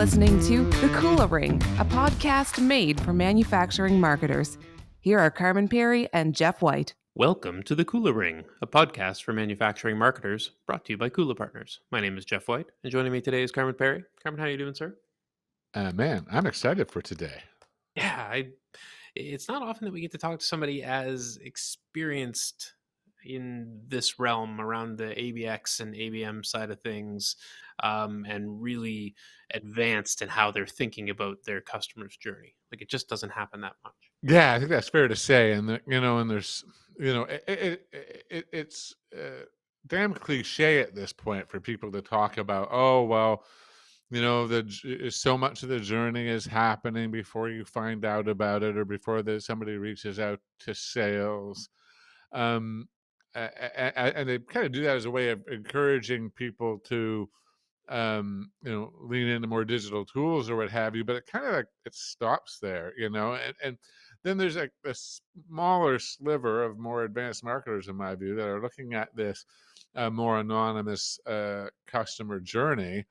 listening to The Kula Ring, a podcast made for manufacturing marketers. Here are Carmen Perry and Jeff White. Welcome to the Kula Ring, a podcast for manufacturing marketers brought to you by Kula Partners. My name is Jeff White, and joining me today is Carmen Perry. Carmen, how are you doing, sir? Man, I'm excited for today. Yeah, it's not often that we get to talk to somebody as experienced in this realm around the ABX and ABM side of things, and really advanced in how they're thinking about their customer's journey. Like, it just doesn't happen that much. Yeah, I think that's fair to say. And and there's, it's damn cliche at this point for people to talk about. Oh well, so much of the journey is happening before you find out about it, or before somebody reaches out to sales. Um, and they kind of do that as a way of encouraging people to lean into more digital tools or what have you, but it kind of like it stops there, and then there's like a smaller sliver of more advanced marketers, in my view, that are looking at this more anonymous customer journey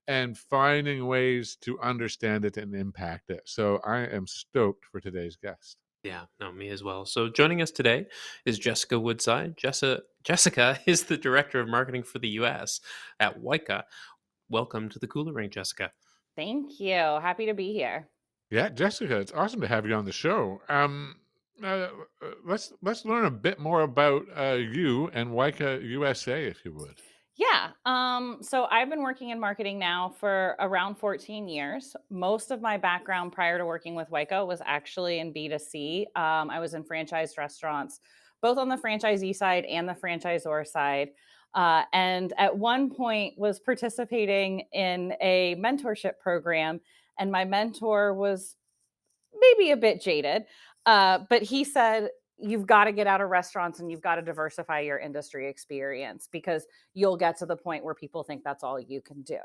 and finding ways to understand it and impact it. So I am stoked for today's guest. Yeah, no, me as well. So joining us today is Jessica Woodside. Jessica is the director of marketing for the US at Wyka. Welcome to the Kula Ring, Jessica. Thank you. Happy to be here. Yeah, Jessica, it's awesome to have you on the show. Let's learn a bit more about you and Wyka USA, if you would. Yeah. So I've been working in marketing now for around 14 years. Most of my background prior to working with Wyco was actually in B2C. I was in franchised restaurants, both on the franchisee side and the franchisor side. And at one point was participating in a mentorship program, and my mentor was maybe a bit jaded. But he said, you've got to get out of restaurants and you've got to diversify your industry experience because you'll get to the point where people think that's all you can do.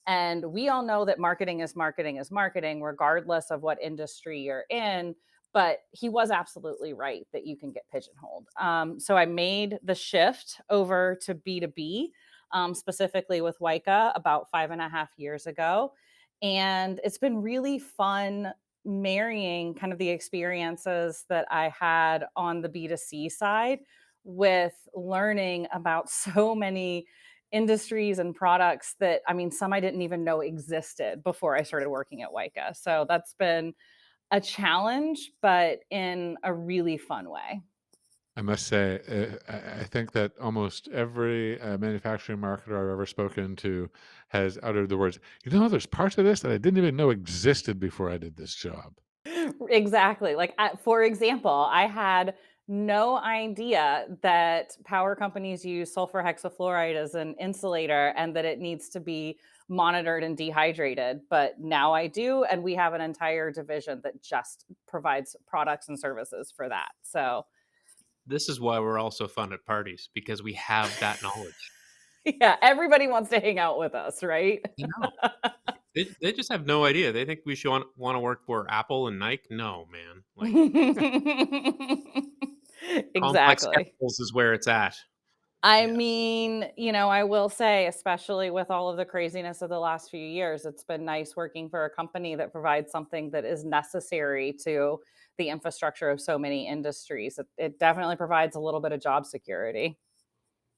And we all know that marketing is marketing is marketing, regardless of what industry you're in. But he was absolutely right that you can get pigeonholed. So I made the shift over to B2B, specifically with Wyka about 5.5 years ago. And it's been really fun marrying kind of the experiences that I had on the B2C side with learning about so many industries and products that, I mean, some I didn't even know existed before I started working at Wyka. So that's been a challenge, but in a really fun way. I must say, I think that almost every manufacturing marketer I've ever spoken to has uttered the words, there's parts of this that I didn't even know existed before I did this job. Exactly. Like, for example, I had no idea that power companies use sulfur hexafluoride as an insulator and that it needs to be monitored and dehydrated. But now I do. And we have an entire division that just provides products and services for that. So, This is why we're all so fun at parties, because we have that knowledge. yeah, everybody wants to hang out with us, right? You know, they just have no idea. They think we should want to work for Apple and Nike. No, man. Like, complex Exactly. chemicals is where it's at. I Yeah. mean, I will say, especially with all of the craziness of the last few years, it's been nice working for a company that provides something that is necessary to the infrastructure of so many industries. It definitely provides a little bit of job security.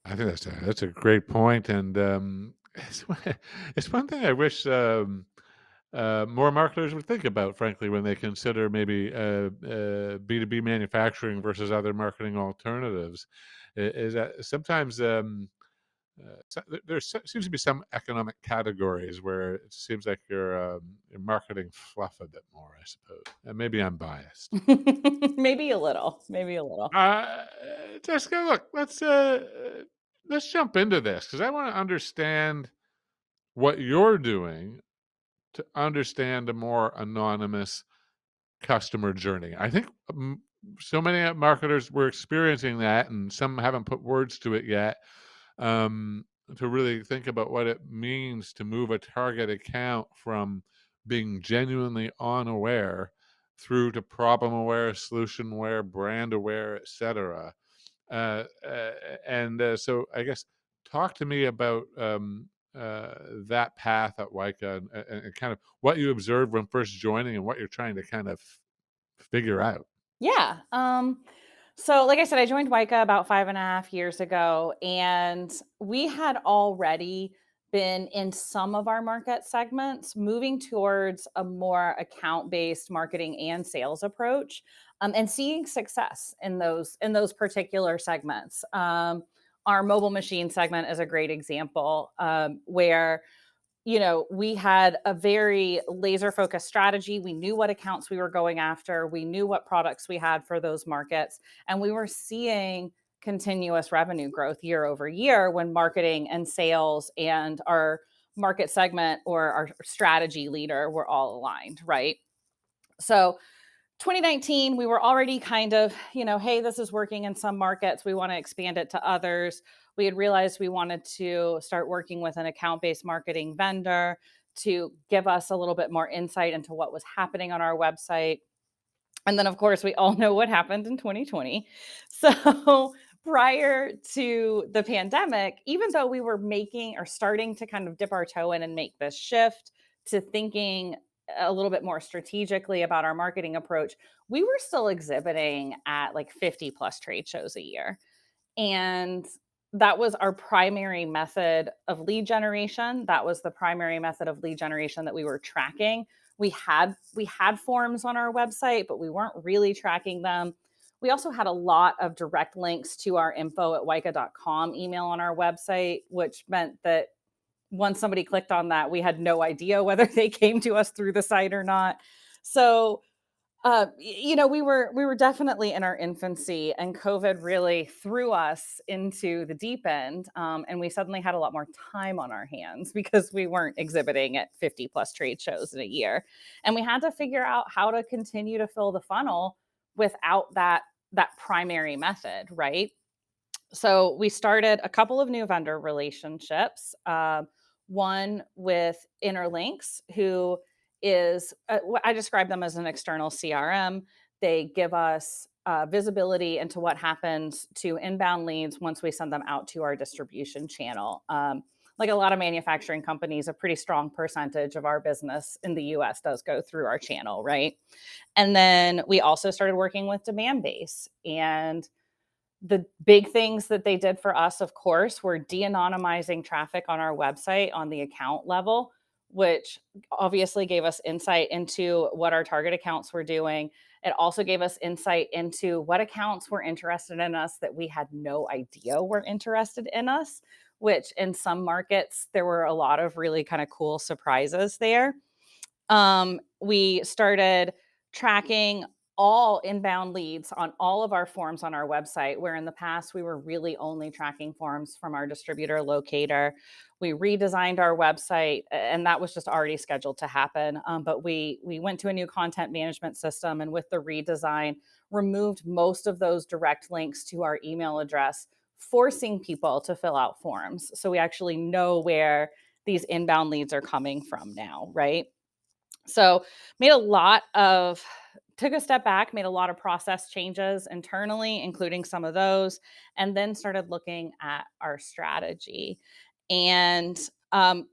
I think that's a great point, and it's, it's one thing I wish more marketers would think about, frankly, when they consider maybe B2B manufacturing versus other marketing alternatives. Is that sometimes seems to be some economic categories where it seems like you're marketing fluff a bit more, I suppose. And maybe I'm biased. Maybe a little. Maybe a little. Uh, Jessica, look, let's jump into this because I want to understand what you're doing to understand a more anonymous customer journey. I think so many marketers were experiencing that, and some haven't put words to it yet. To really think about what it means to move a target account from being genuinely unaware through to problem aware, solution aware, brand aware, etc. Uh, uh, and so I guess talk to me about that path at Wyca and kind of what you observed when first joining and what you're trying to kind of figure out. Yeah. So like I said, I joined Wyca about 5.5 years ago, and we had already been in some of our market segments moving towards a more account-based marketing and sales approach, and seeing success in those particular segments. Our mobile machine segment is a great example, where we had a very laser focused strategy. We knew what accounts we were going after. We knew what products we had for those markets. And we were seeing continuous revenue growth year over year when marketing and sales and our market segment or our strategy leader were all aligned, right? So 2019, we were already kind of, hey, this is working in some markets. We want to expand it to others. We had realized we wanted to start working with an account based marketing vendor to give us a little bit more insight into what was happening on our website. And then, of course, we all know what happened in 2020. So, prior to the pandemic, even though we were making or starting to kind of dip our toe in and make this shift to thinking a little bit more strategically about our marketing approach, we were still exhibiting at like 50 plus trade shows a year. And that was our primary method of lead generation. That was the primary method of lead generation that we were tracking. We had forms on our website, but we weren't really tracking them. We also had a lot of direct links to our info@wyca.com email on our website, which meant that once somebody clicked on that, we had no idea whether they came to us through the site or not. So we were definitely in our infancy, and COVID really threw us into the deep end. And we suddenly had a lot more time on our hands because we weren't exhibiting at 50 plus trade shows in a year. And we had to figure out how to continue to fill the funnel without that primary method, right? So we started a couple of new vendor relationships. One with Interlinks, who is I describe them as an external CRM. They give us visibility into what happens to inbound leads once we send them out to our distribution channel. Like a lot of manufacturing companies, a pretty strong percentage of our business in the US does go through our channel, right? And then we also started working with Demandbase. And the big things that they did for us, of course, were de-anonymizing traffic on our website on the account level, which obviously gave us insight into what our target accounts were doing. It also gave us insight into what accounts were interested in us that we had no idea were interested in us, which in some markets, there were a lot of really kind of cool surprises there. We started tracking all inbound leads on all of our forms on our website, where in the past we were really only tracking forms from our distributor locator. We redesigned our website, and that was just already scheduled to happen. But we went to a new content management system, and with the redesign, removed most of those direct links to our email address, forcing people to fill out forms. So we actually know where these inbound leads are coming from now, right? So took a step back, made a lot of process changes internally, including some of those, and then started looking at our strategy. And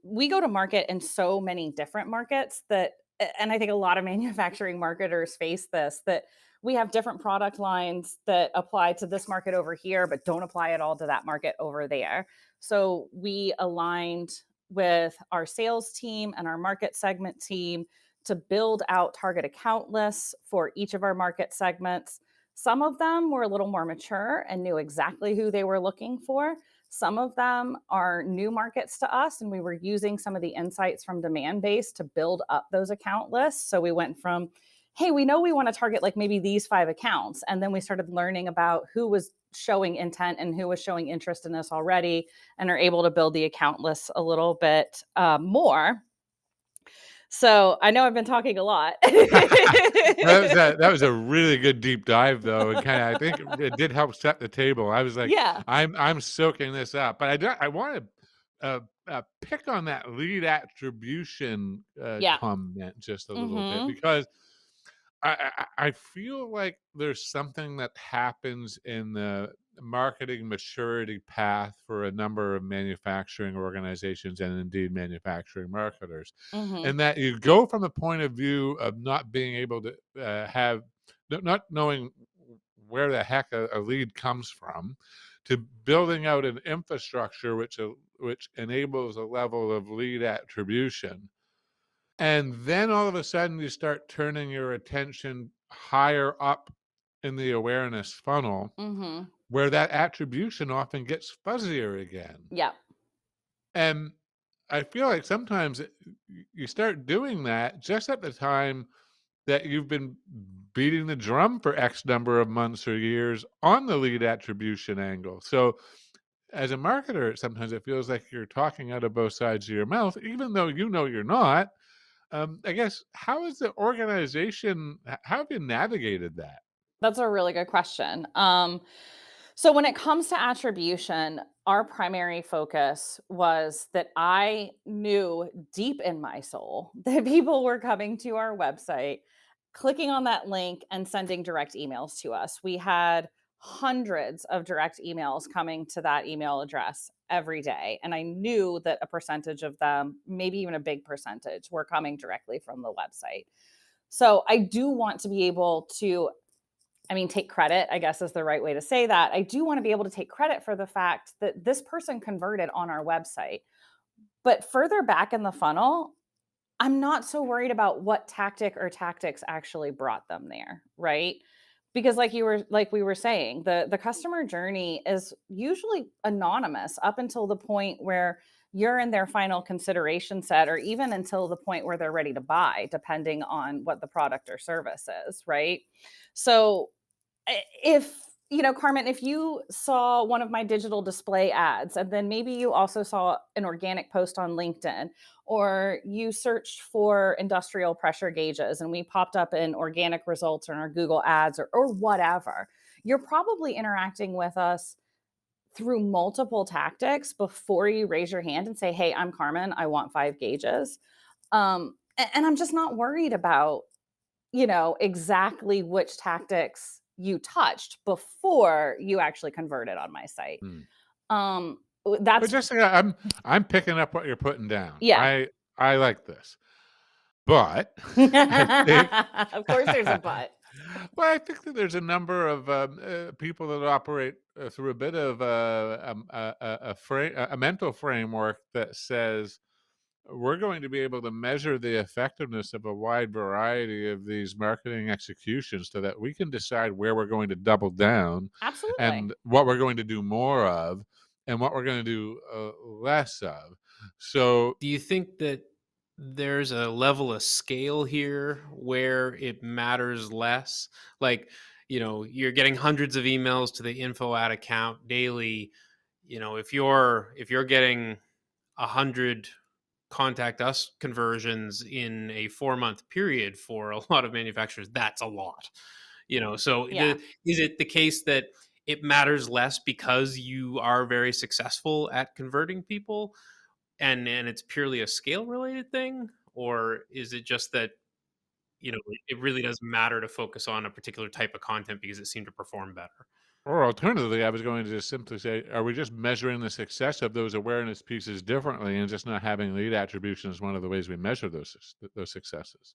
we go to market in so many different markets and I think a lot of manufacturing marketers face this, that we have different product lines that apply to this market over here, but don't apply at all to that market over there. So we aligned with our sales team and our market segment team to build out target account lists for each of our market segments. Some of them were a little more mature and knew exactly who they were looking for. Some of them are new markets to us, and we were using some of the insights from Demandbase to build up those account lists. So we went from, hey, we know we want to target like maybe these 5 accounts. And then we started learning about who was showing intent and who was showing interest in this already, and are able to build the account lists a little bit more. So I know I've been talking a lot. That was a really good deep dive, though, and kind of I think it did help set the table. I was like, Yeah. I'm soaking this up, but I want to pick on that lead attribution Yeah. comment just a little bit, Mhm. because I feel like there's something that happens in the marketing maturity path for a number of manufacturing organizations and indeed manufacturing marketers. Hmm. And that you go from a point of view of not being able to not knowing where the heck a lead comes from, to building out an infrastructure which enables a level of lead attribution. And then all of a sudden you start turning your attention higher up in the awareness funnel, Hmm. where that attribution often gets fuzzier again. Yeah. And I feel like sometimes you start doing that just at the time that you've been beating the drum for X number of months or years on the lead attribution angle. So as a marketer, sometimes it feels like you're talking out of both sides of your mouth, even though you know you're not. I guess, how is the organization, how have you navigated that? That's a really good question. So when it comes to attribution, our primary focus was that I knew deep in my soul that people were coming to our website, clicking on that link and sending direct emails to us. We had hundreds of direct emails coming to that email address every day. And I knew that a percentage of them, maybe even a big percentage, were coming directly from the website. So I do want to be able to, take credit, I guess is the right way to say that. I do want to be able to take credit for the fact that this person converted on our website. But further back in the funnel, I'm not so worried about what tactic or tactics actually brought them there, right? Because like we were saying, the customer journey is usually anonymous up until the point where you're in their final consideration set, or even until the point where they're ready to buy, depending on what the product or service is, right? So if Carmen, if you saw one of my digital display ads, and then maybe you also saw an organic post on LinkedIn, or you searched for industrial pressure gauges and we popped up in organic results or in our Google ads, or whatever, you're probably interacting with us through multiple tactics before you raise your hand and say, "Hey, I'm Carmen, I want 5 gauges." And I'm just not worried about exactly which tactics you touched before you actually converted on my site. Hmm. But That's Jessica, I'm picking up what you're putting down. yeah. I like this, but I think Of course there's a but. well, I think that there's a number of people that operate through a bit of a mental framework that says we're going to be able to measure the effectiveness of a wide variety of these marketing executions so that we can decide where we're going to double down Absolutely. and what we're going to do more of and what we're going to do less of. So, Do you think that there's a level of scale here where it matters less? Like, you're getting hundreds of emails to the info ad account daily. If you're getting 100 contact us conversions in a 4-month period for a lot of manufacturers, that's a lot. So Yeah. is it the case that it matters less because you are very successful at converting people, and it's purely a scale related thing? Or is it just that it really does matter to focus on a particular type of content because it seemed to perform better? or alternatively, I was going to just simply say, are we just measuring the success of those awareness pieces differently and just not having lead attribution as one of the ways we measure those successes?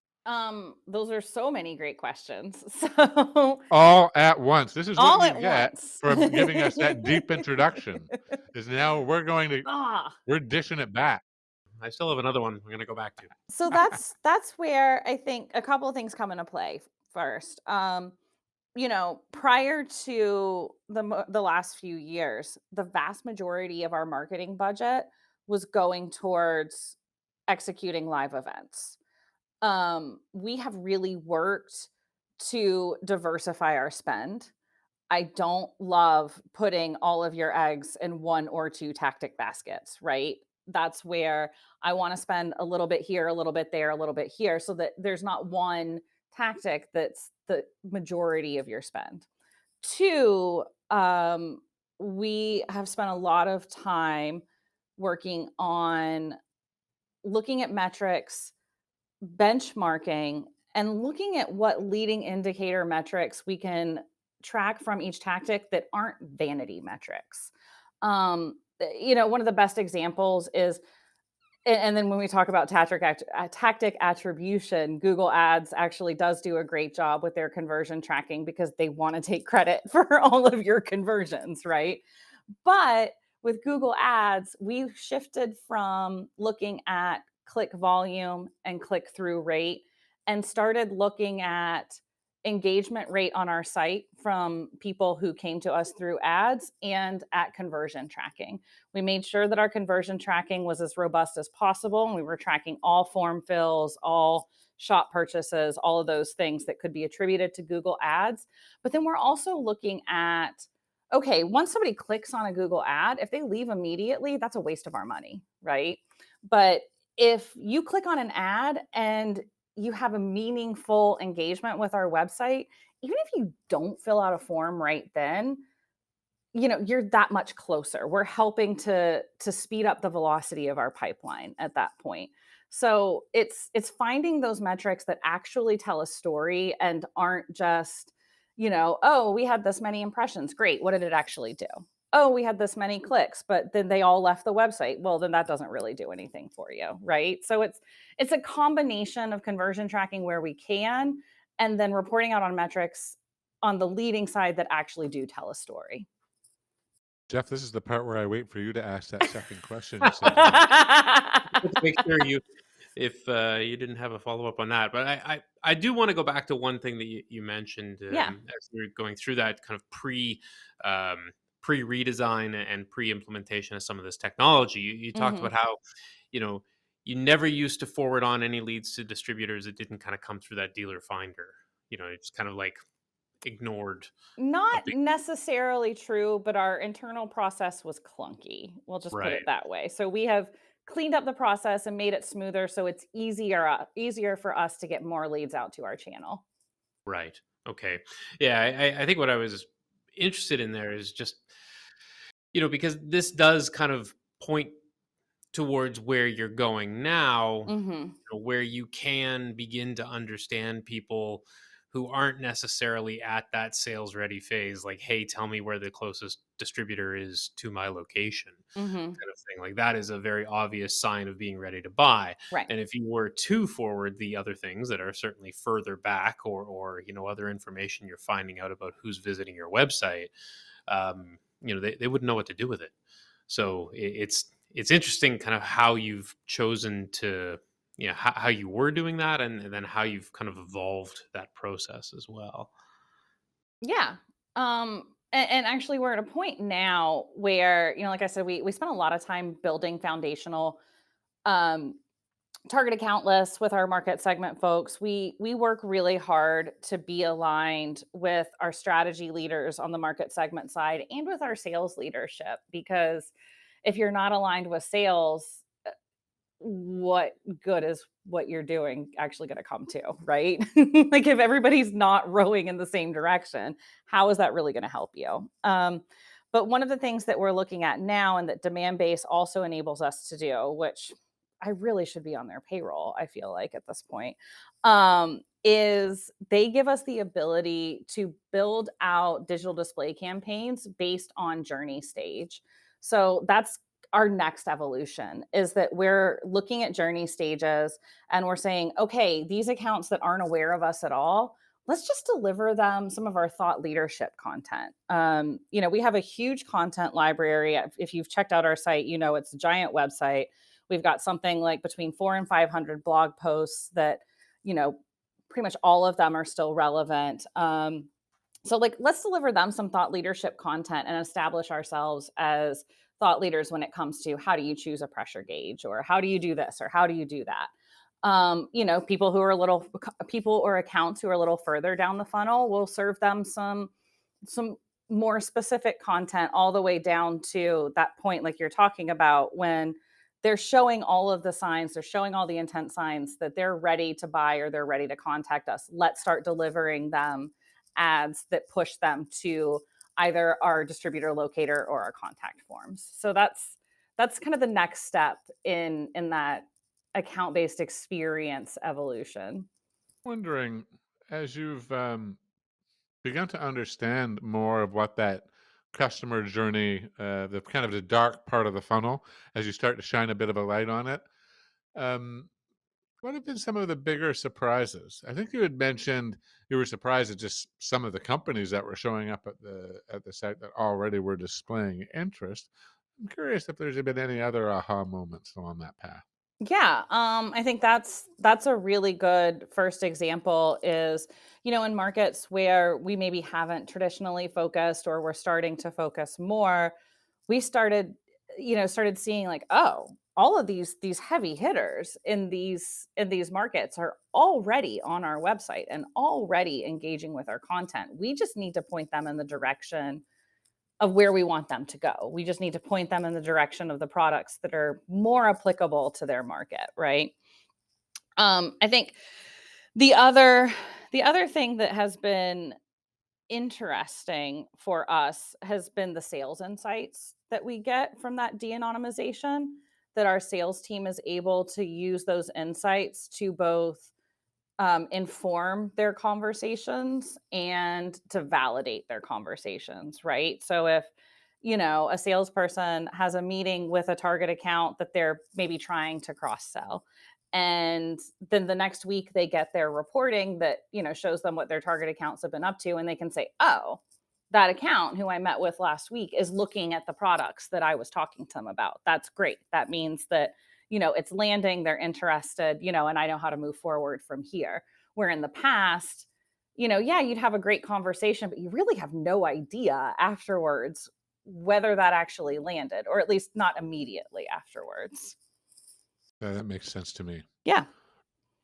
Those are so many great questions. So All at once. This is what all you at get once. for giving us that deep introduction. Is now Ah, we're dishing it back. I still have another one I'm going to go back to. so that's where I think a couple of things come into play first. Prior to the last few years, the vast majority of our marketing budget was going towards executing live events. We have really worked to diversify our spend. I don't love putting all of your eggs in one or two tactic baskets, right? That's where I want to spend a little bit here, a little bit there, a little bit here, so that there's not one tactic that's the majority of your spend. Two, we have spent a lot of time working on looking at metrics, benchmarking, and looking at what leading indicator metrics we can track from each tactic that aren't vanity metrics. One of the best examples is, and then when we talk about tactic attribution, Google Ads actually does do a great job with their conversion tracking because they want to take credit for all of your conversions, right? But with Google Ads, we've shifted from looking at click volume and click through rate and started looking at engagement rate on our site from people who came to us through ads and at conversion tracking. We made sure that our conversion tracking was as robust as possible. And we were tracking all form fills, all shop purchases, all of those things that could be attributed to Google Ads. But then we're also looking at, okay, once somebody clicks on a Google ad, if they leave immediately, that's a waste of our money, right? But if you click on an ad and you have a meaningful engagement with our website, even if you don't fill out a form right then, you're that much closer. We're helping to speed up the velocity of our pipeline at that point. So it's finding those metrics that actually tell a story and aren't just, oh, we had this many impressions. Great. What did it actually do? Oh, we had this many clicks, but then they all left the website. Well, then that doesn't really do anything for you, right? So it's a combination of conversion tracking where we can, and then reporting out on metrics on the leading side that actually do tell a story. Jeff, this is the part where I wait for you to ask that second question. You said, yeah. To make sure if you didn't have a follow up on that, but I do want to go back to one thing that you mentioned Yeah. as we were going through that kind of pre redesign and pre implementation of some of this technology. You talked Mhm. about how you know you never used to forward on any leads to distributors that didn't kind of come through that dealer finder. It's kind of like ignored a Not big necessarily true, but our internal process was clunky. We'll just put it right. that way. So we have cleaned up the process and made it smoother so it's easier for us to get more leads out to our channel. Right. Okay. Yeah, I think what I was interested in there is just, because this does kind of point towards where you're going now, Mhm. where you can begin to understand people who aren't necessarily at that sales ready phase, like, hey, tell me where the closest distributor is to my location, Mhm. kind of thing. Like, that is a very obvious sign of being ready to buy. Right. And if you were to forward the other things that are certainly further back, or other information you're finding out about who's visiting your website, they wouldn't know what to do with it. So it's interesting kind of how you've chosen to, how you were doing that, and then how you've kind of evolved that process as well. Yeah. And actually we're at a point now where, like I said, we spent a lot of time building foundational um target account lists with our market segment folks. We work really hard to be aligned with our strategy leaders on the market segment side and with our sales leadership, because if you're not aligned with sales, what good is what you're doing actually going to come to, right? Like if everybody's not rowing in the same direction, how is that really going to help you? But one of the things that we're looking at now and that demand base also enables us to do, which I really should be on their payroll, I feel like at this point, is they give us the ability to build out digital display campaigns based on journey stage. So that's our next evolution, is that we're looking at journey stages and we're saying, okay, these accounts that aren't aware of us at all, let's just deliver them some of our thought leadership content. We have a huge content library. If you've checked out our site, it's a giant website. We've got something like between 400 and 500 blog posts that, you know, pretty much all of them are still relevant. So, like, let's deliver them some thought leadership content and establish ourselves as thought leaders when it comes to how do you choose a pressure gauge, or how do you do this, or how do you do that. People or accounts who are a little further down the funnel, will serve them some more specific content all the way down to that point, like you're talking about, when they're showing all of the signs, they're showing all the intent signs that they're ready to buy or they're ready to contact us. Let's start delivering them ads that push them to either our distributor locator or our contact forms. So that's kind of the next step in that account-based experience evolution. Wondering, as you've begun to understand more of what that customer journey, the kind of the dark part of the funnel, as you start to shine a bit of a light on it. Um, what have been some of the bigger surprises? I think you had mentioned you were surprised at just some of the companies that were showing up at the site that already were displaying interest. I'm curious if there's been any other aha moments along that path. Yeah, I think that's a really good first example is, in markets where we maybe haven't traditionally focused or we're starting to focus more, we started seeing like, oh, all of these heavy hitters in these markets are already on our website and already engaging with our content. We just need to point them in the direction of where we want them to go. We just need to point them in the direction of the products that are more applicable to their market, right? I think the other the other thing that has been interesting for us has been the sales insights that we get from that de-anonymization, that our sales team is able to use those insights to both inform their conversations and to validate their conversations, right? So if a salesperson has a meeting with a target account that they're maybe trying to cross sell, and then the next week they get their reporting that shows them what their target accounts have been up to, and they can say, oh, that account who I met with last week is looking at the products that I was talking to them about. That's great. That means that it's landing, they're interested, and I know how to move forward from here. Where in the past, yeah, you'd have a great conversation, but you really have no idea afterwards whether that actually landed, or at least not immediately afterwards. Yeah, that makes sense to me. Yeah.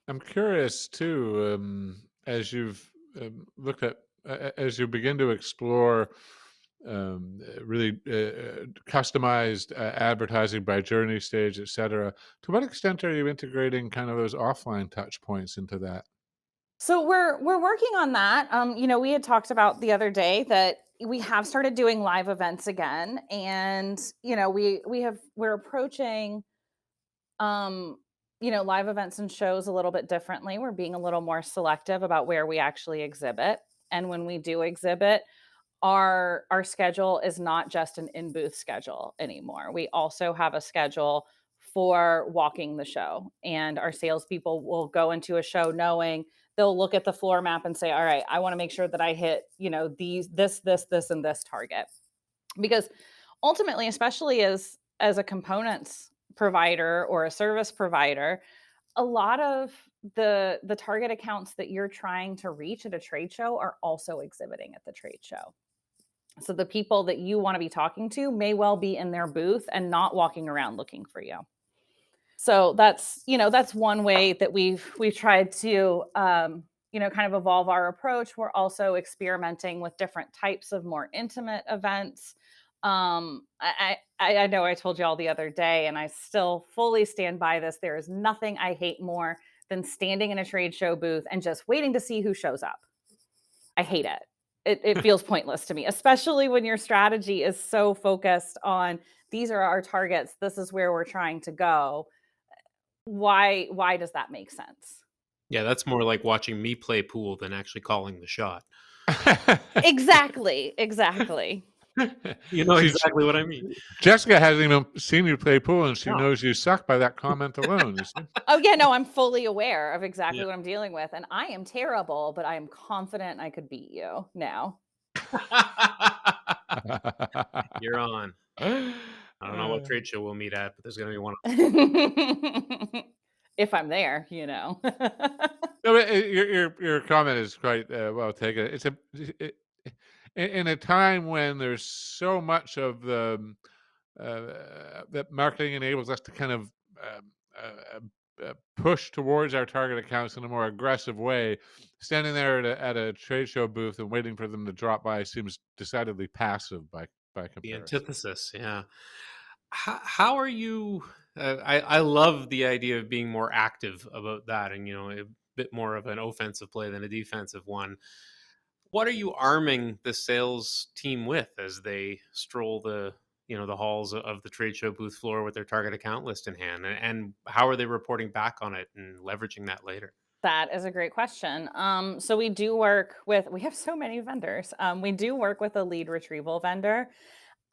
I'm curious too, as you've looked at, as you begin to explore really customized advertising by journey stage, et cetera. To what extent are you integrating kind of those offline touch points into that? So we're working on that. We had talked about the other day that we have started doing live events again, and we're approaching live events and shows a little bit differently. We're being a little more selective about where we actually exhibit. And when we do exhibit, our schedule is not just an in-booth schedule anymore. We also have a schedule for walking the show. And our salespeople will go into a show knowing they'll look at the floor map and say, all right, I want to make sure that I hit, this, and this target. Because ultimately, especially as a components provider or a service provider, a lot of the target accounts that you're trying to reach at a trade show are also exhibiting at the trade show. So the people that you want to be talking to may well be in their booth and not walking around looking for you. So that's one way that we've tried to kind of evolve our approach. We're also experimenting with different types of more intimate events. I know I told you all the other day, and I still fully stand by this. There is nothing I hate more than standing in a trade show booth and just waiting to see who shows up. I hate it. It feels pointless to me, especially when your strategy is so focused on these are our targets, this is where we're trying to go. Why does that make sense? Yeah, that's more like watching me play pool than actually calling the shot. Exactly, exactly. You know She's, exactly what I mean. Jessica hasn't even seen you play pool, and she No. knows you suck by that comment alone. You see? Oh yeah, no, I'm fully aware of exactly Yeah. what I'm dealing with, and I am terrible, but I am confident I could beat you now. You're on. I don't know what trade show we'll meet at, but there's gonna be one. If I'm there. No, but your comment is quite well taken. It's in a time when there's so much of the that marketing enables us to kind of push towards our target accounts in a more aggressive way. Standing there at a trade show booth and waiting for them to drop by seems decidedly passive by The comparison. antithesis, yeah. How are you? I love the idea of being more active about that, and a bit more of an offensive play than a defensive one. What are you arming the sales team with as they stroll the halls of the trade show booth floor with their target account list in hand, and how are they reporting back on it and leveraging that later? That is a great question. So we have so many vendors. We do work with a lead retrieval vendor,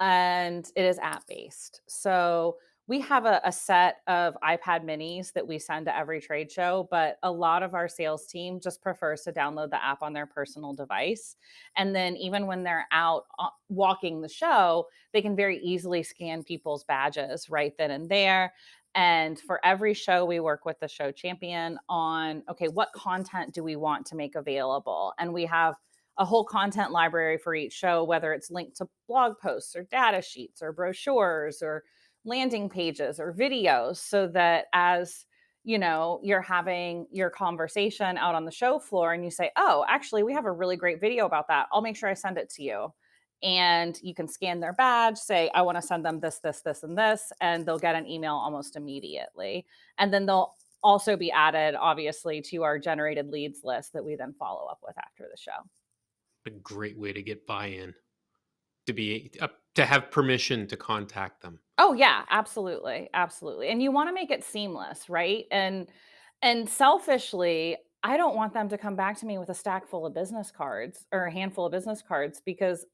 and it is app based. So we have a set of iPad minis that we send to every trade show, but a lot of our sales team just prefers to download the app on their personal device. And then even when they're out walking the show, they can very easily scan people's badges right then and there. And for every show, we work with the show champion on, okay, what content do we want to make available? And we have a whole content library for each show, whether it's linked to blog posts or data sheets or brochures or landing pages or videos, so that as you're having your conversation out on the show floor and you say, oh, actually, we have a really great video about that. I'll make sure I send it to you. And you can scan their badge, say, I want to send them this, this, this, and this, and they'll get an email almost immediately. And then they'll also be added, obviously, to our generated leads list that we then follow up with after the show. A great way to get buy-in, to have permission to contact them. Oh yeah, absolutely. Absolutely. And you want to make it seamless, right? And selfishly, I don't want them to come back to me with a stack full of business cards or a handful of business cards, because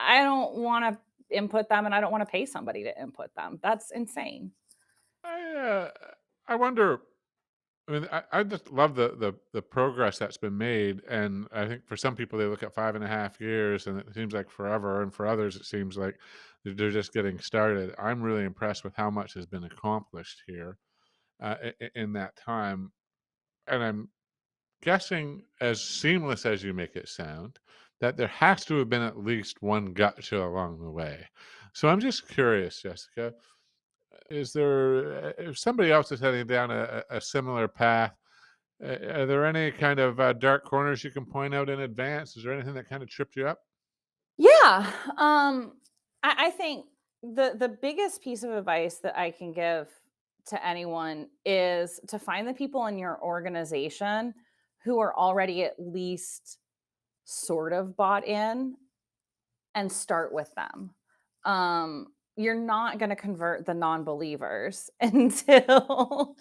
I don't want to input them and I don't want to pay somebody to input them. That's insane. I wonder. I mean, I just love the progress that's been made, and I think for some people they look at 5.5 years, and it seems like forever, and for others it seems like they're just getting started. I'm really impressed with how much has been accomplished here in that time, and I'm guessing, as seamless as you make it sound, that there has to have been at least one gotcha along the way. So I'm just curious, Jessica, is there, if somebody else is heading down a similar path, are there any kind of dark corners you can point out in advance? Is there anything that kind of tripped you up? Yeah. I think the biggest piece of advice that I can give to anyone is to find the people in your organization who are already at least sort of bought in, and start with them. You're not going to convert the non-believers until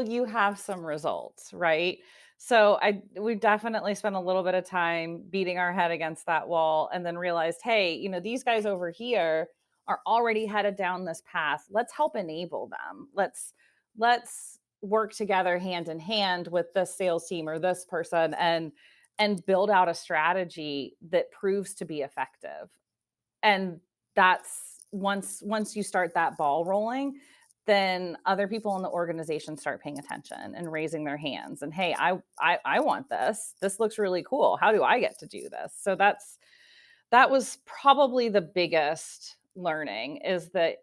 you have some results, right? So we definitely spent a little bit of time beating our head against that wall, and then realized, hey, these guys over here are already headed down this path. Let's help enable them. Let's work together hand in hand with this sales team or this person, and build out a strategy that proves to be effective. And that's once you start that ball rolling, then other people in the organization start paying attention and raising their hands, and, hey, I want this. This looks really cool. How do I get to do this? So that was probably the biggest learning, is that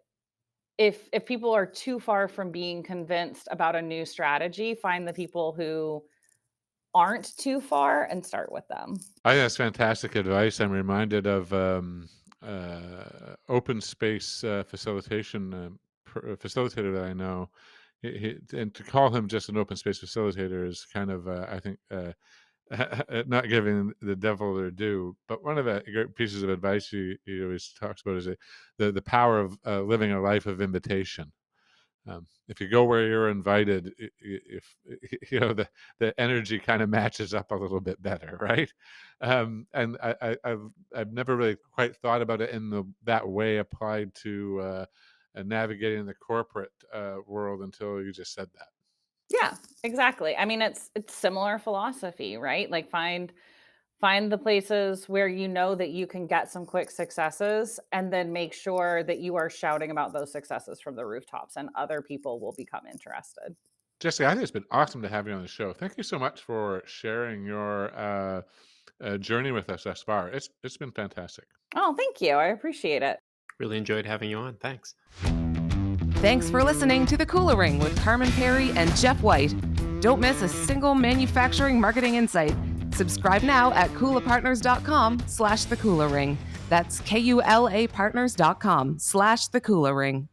if people are too far from being convinced about a new strategy, find the people who aren't too far and start with them. I think that's fantastic advice. I'm reminded of open space facilitation facilitator that I know. And to call him just an open space facilitator is kind of, I think, not giving the devil their due. But one of the great pieces of advice he always talks about is the power of living a life of invitation. If you go where you're invited, if the energy kind of matches up a little bit better, right? And I've never really quite thought about it in that way applied to navigating the corporate world until you just said that. Yeah, exactly. I mean, it's similar philosophy, right? Like find the places where that you can get some quick successes, and then make sure that you are shouting about those successes from the rooftops, and other people will become interested. Jessica, I think it's been awesome to have you on the show. Thank you so much for sharing your journey with us thus far. It's been fantastic. Oh, thank you. I appreciate it. Really enjoyed having you on. Thanks. Thanks for listening to The Kula Ring with Carmen Perry and Jeff White. Don't miss a single manufacturing marketing insight. Subscribe now at KulaPartners.com/The Kula Ring. That's KULAPartners.com/The Kula Ring.